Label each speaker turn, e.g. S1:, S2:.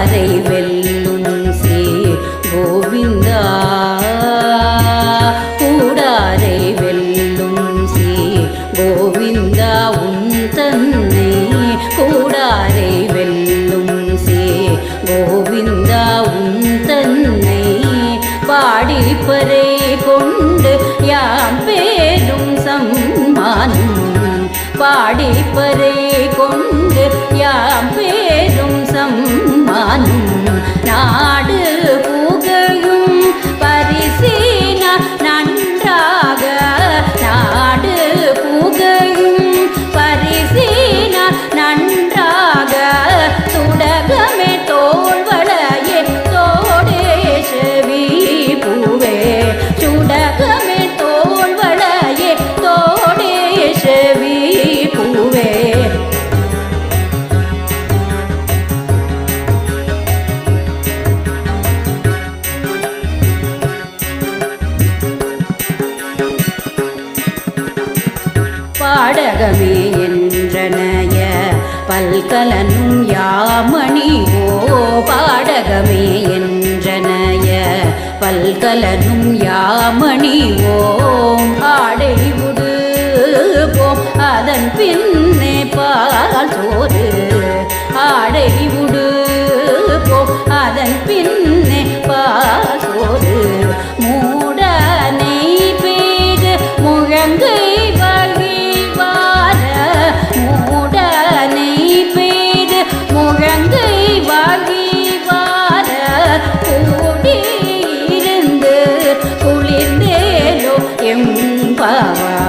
S1: கூடாரை வெல்லும் சே கோவிந்தா கூடாரை வெல்லும் சே கோவிந்தா உன் தன்னை கூடாரை வெல்லும் சே கோவிந்தா உன் தன்னை பாடிப்பறை கொண்டு யாம் பேரும் சம்மானம் பாடிப்பறை கொண்டு யாம் பேரும் சம்மானம் நாடு புகழும் பரிசின நன்றாக நாடு புகழும் பரிசின நன்றாக சுடகமே தோள்வளையே தோடே செவி பூவே சுடகமே தோள்வளையே தோடே செவி பூவே பாடகமே என்றனைய பல்கலனும் யாமணிவோ பாடகமே என்றனைய பல்கலனும் யாமணிவோம் ஆடை உடுவோம் அதன் பின்னே பால் சோறு ஆடை உடுவோம் அதன் பின்னே பால் சோறு மூடனை பெய்து முழங்கை மூடனை பெய்து முழங்கை வாகிவார கூடியிருந்து குளிர்ந்தேலோ எம்பாவா